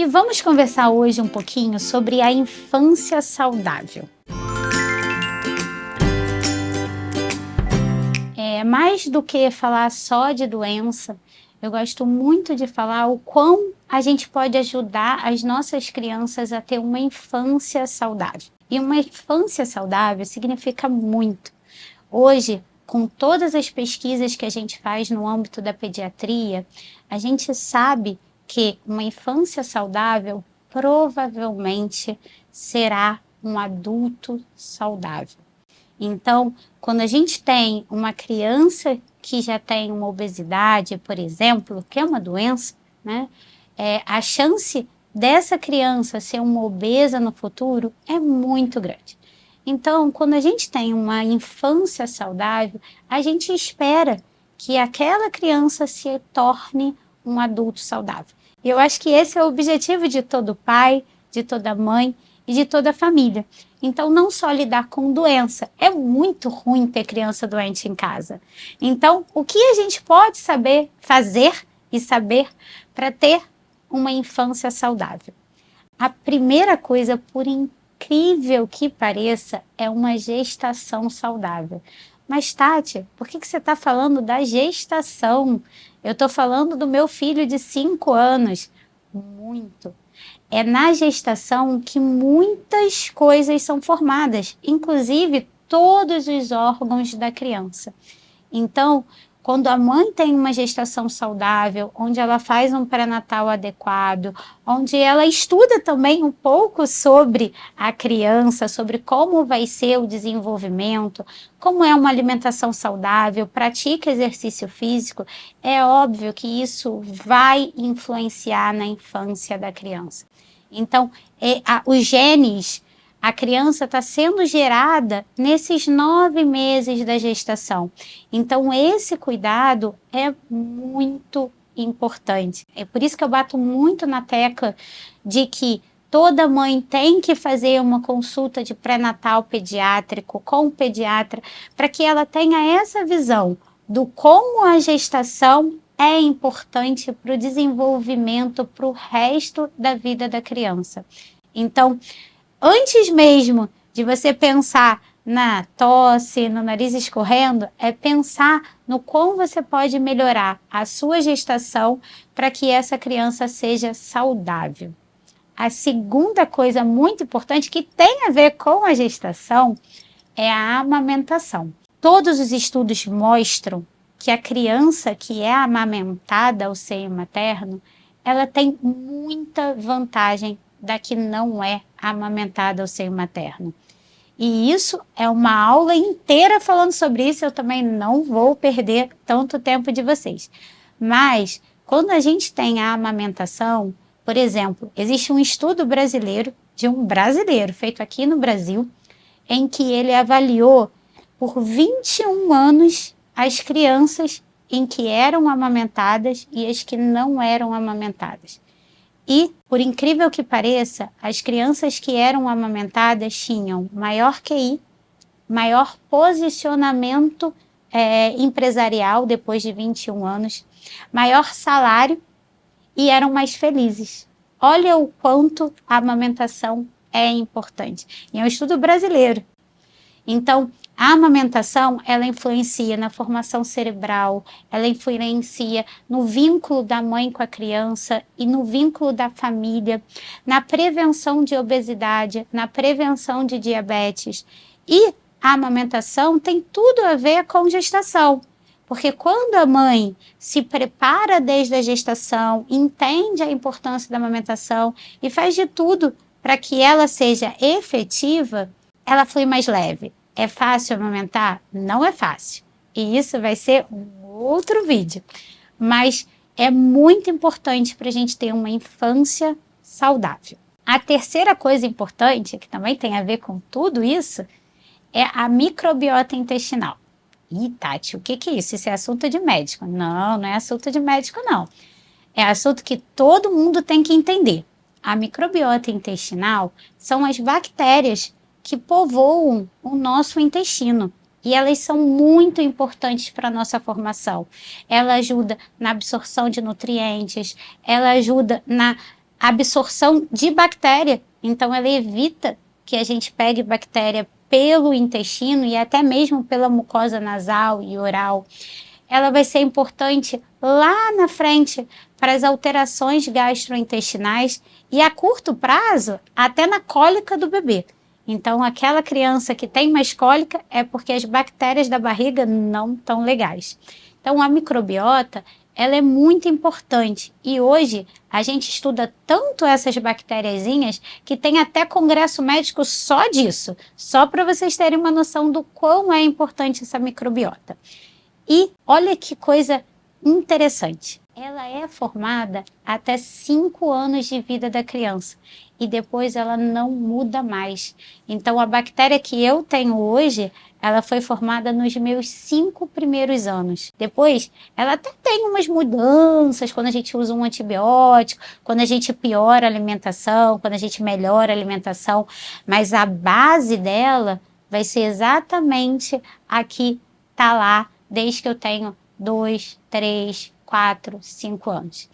E vamos conversar hoje um pouquinho sobre a infância saudável. Mais do que falar só de doença, eu gosto muito de falar o quão a gente pode ajudar as nossas crianças a ter uma infância saudável. E uma infância saudável significa muito. Hoje, com todas as pesquisas que a gente faz no âmbito da pediatria, a gente sabe que uma infância saudável provavelmente será um adulto saudável. Então, quando a gente tem uma criança que já tem uma obesidade, por exemplo, que é uma doença, né? A chance dessa criança ser uma obesa no futuro é muito grande. Então, quando a gente tem uma infância saudável, a gente espera que aquela criança se torne um adulto saudável. E eu acho que esse é o objetivo de todo pai, de toda mãe e de toda família. Então, não só lidar com doença. É muito ruim ter criança doente em casa. Então, o que a gente pode fazer para ter uma infância saudável? A primeira coisa, por incrível que pareça, é uma gestação saudável. Mas, Tati, por que você está falando da gestação? Eu estou falando do meu filho de 5 anos. Muito. É na gestação que muitas coisas são formadas, inclusive todos os órgãos da criança. Então, quando a mãe tem uma gestação saudável, onde ela faz um pré-natal adequado, onde ela estuda também um pouco sobre a criança, sobre como vai ser o desenvolvimento, como é uma alimentação saudável, pratica exercício físico, é óbvio que isso vai influenciar na infância da criança. Então, os genes, a criança está sendo gerada nesses 9 meses da gestação. Então, esse cuidado é muito importante. É por isso que eu bato muito na tecla de que toda mãe tem que fazer uma consulta de pré-natal pediátrico com o pediatra, para que ela tenha essa visão do como a gestação é importante para o desenvolvimento, para o resto da vida da criança. Então, antes mesmo de você pensar na tosse, no nariz escorrendo, é pensar no como você pode melhorar a sua gestação para que essa criança seja saudável. A segunda coisa muito importante que tem a ver com a gestação é a amamentação. Todos os estudos mostram que a criança que é amamentada ao seio materno, ela tem muita vantagem da que não é amamentada ao seio materno. E isso é uma aula inteira falando sobre isso, eu também não vou perder tanto tempo de vocês. Mas, quando a gente tem a amamentação, por exemplo, existe um estudo brasileiro, de um brasileiro, feito aqui no Brasil, em que ele avaliou por 21 anos as crianças em que eram amamentadas e as que não eram amamentadas. E, por incrível que pareça, as crianças que eram amamentadas tinham maior QI, maior posicionamento empresarial depois de 21 anos, maior salário e eram mais felizes. Olha o quanto a amamentação é importante. E é um estudo brasileiro. Então, a amamentação, ela influencia na formação cerebral, ela influencia no vínculo da mãe com a criança e no vínculo da família, na prevenção de obesidade, na prevenção de diabetes. E a amamentação tem tudo a ver com gestação, porque quando a mãe se prepara desde a gestação, entende a importância da amamentação e faz de tudo para que ela seja efetiva, ela flui mais leve. É fácil amamentar? Não é fácil. E isso vai ser um outro vídeo. Mas é muito importante para a gente ter uma infância saudável. A terceira coisa importante, que também tem a ver com tudo isso, é a microbiota intestinal. Ih, Tati, o que é isso? Isso é assunto de médico. Não, não é assunto de médico, não. É assunto que todo mundo tem que entender. A microbiota intestinal são as bactérias que povoam o nosso intestino. E elas são muito importantes para a nossa formação. Ela ajuda na absorção de nutrientes, ela ajuda na absorção de bactéria. Então, ela evita que a gente pegue bactéria pelo intestino e até mesmo pela mucosa nasal e oral. Ela vai ser importante lá na frente para as alterações gastrointestinais e a curto prazo até na cólica do bebê. Então, aquela criança que tem mais cólica é porque as bactérias da barriga não estão legais. Então, a microbiota, ela é muito importante e hoje a gente estuda tanto essas bactériazinhas que tem até congresso médico só disso, só para vocês terem uma noção do quão é importante essa microbiota. E olha que coisa interessante, ela é formada até 5 anos de vida da criança e depois ela não muda mais. Então a bactéria que eu tenho hoje, ela foi formada nos meus 5 primeiros anos. Depois, ela até tem umas mudanças quando a gente usa um antibiótico, quando a gente piora a alimentação, quando a gente melhora a alimentação, mas a base dela vai ser exatamente a que está lá desde que eu tenho 2, 3, 4, 5 anos.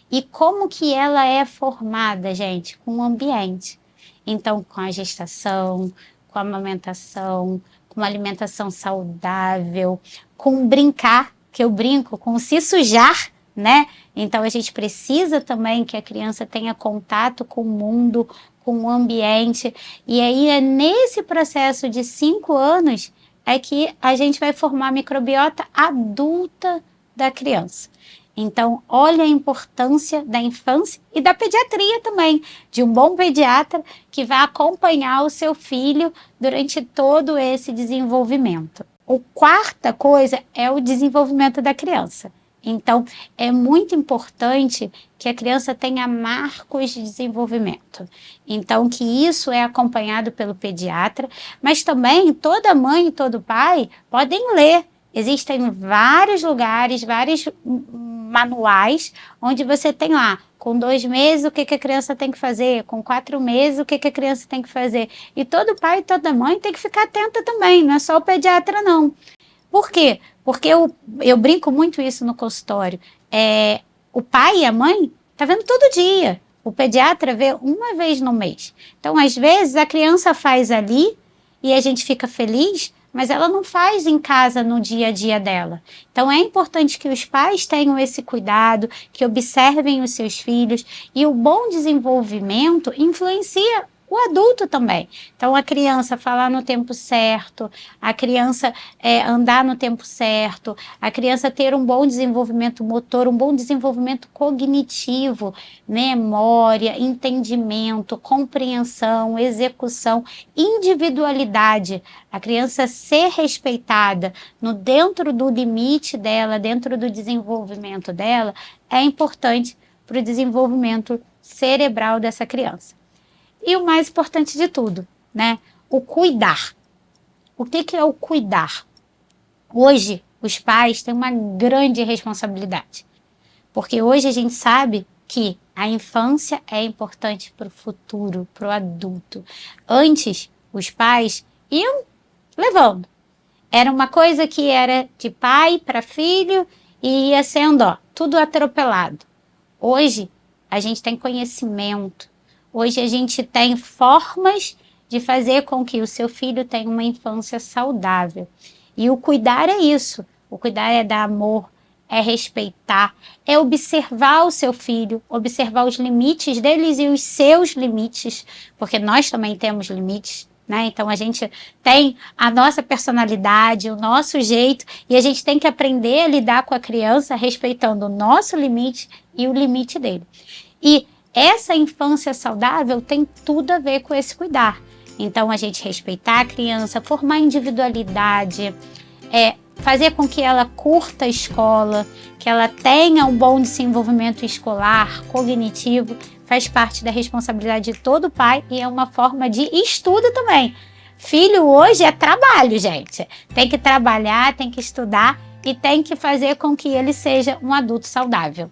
E como que ela é formada, gente? Com o ambiente. Então, com a gestação, com a amamentação, com uma alimentação saudável, com brincar, que eu brinco, com se sujar, né? Então, a gente precisa também que a criança tenha contato com o mundo, com o ambiente. E aí, é nesse processo de 5 anos é que a gente vai formar a microbiota adulta da criança. Então, olha a importância da infância e da pediatria também, de um bom pediatra que vai acompanhar o seu filho durante todo esse desenvolvimento. A quarta coisa é o desenvolvimento da criança. Então, é muito importante que a criança tenha marcos de desenvolvimento. Então, que isso é acompanhado pelo pediatra, mas também toda mãe e todo pai podem ler. Existem vários lugares, vários manuais, onde você tem lá, com 2 meses, o que a criança tem que fazer, com 4 meses, o que a criança tem que fazer. E todo pai e toda mãe tem que ficar atenta também, não é só o pediatra, não. Por quê? Porque eu brinco muito isso no consultório. O pai e a mãe tá vendo todo dia. O pediatra vê uma vez no mês. Então, às vezes, a criança faz ali e a gente fica feliz, mas ela não faz em casa no dia a dia dela. Então, é importante que os pais tenham esse cuidado, que observem os seus filhos e o bom desenvolvimento influencia o adulto também. Então, a criança falar no tempo certo, a criança andar no tempo certo, a criança ter um bom desenvolvimento motor, um bom desenvolvimento cognitivo, memória, entendimento, compreensão, execução, individualidade. A criança ser respeitada dentro do limite dela, dentro do desenvolvimento dela, é importante para o desenvolvimento cerebral dessa criança. E o mais importante de tudo, né? O cuidar. O que é o cuidar? Hoje, os pais têm uma grande responsabilidade. Porque hoje a gente sabe que a infância é importante para o futuro, para o adulto. Antes, os pais iam levando. Era uma coisa que era de pai para filho e ia sendo, tudo atropelado. Hoje, a gente tem conhecimento. Hoje a gente tem formas de fazer com que o seu filho tenha uma infância saudável. E o cuidar é isso. O cuidar é dar amor, é respeitar, é observar o seu filho, observar os limites deles e os seus limites, porque nós também temos limites, né? Então a gente tem a nossa personalidade, o nosso jeito, e a gente tem que aprender a lidar com a criança respeitando o nosso limite e o limite dele. E essa infância saudável tem tudo a ver com esse cuidar. Então, a gente respeitar a criança, formar individualidade, fazer com que ela curta a escola, que ela tenha um bom desenvolvimento escolar, cognitivo, faz parte da responsabilidade de todo pai e é uma forma de estudo também. Filho hoje é trabalho, gente. Tem que trabalhar, tem que estudar e tem que fazer com que ele seja um adulto saudável.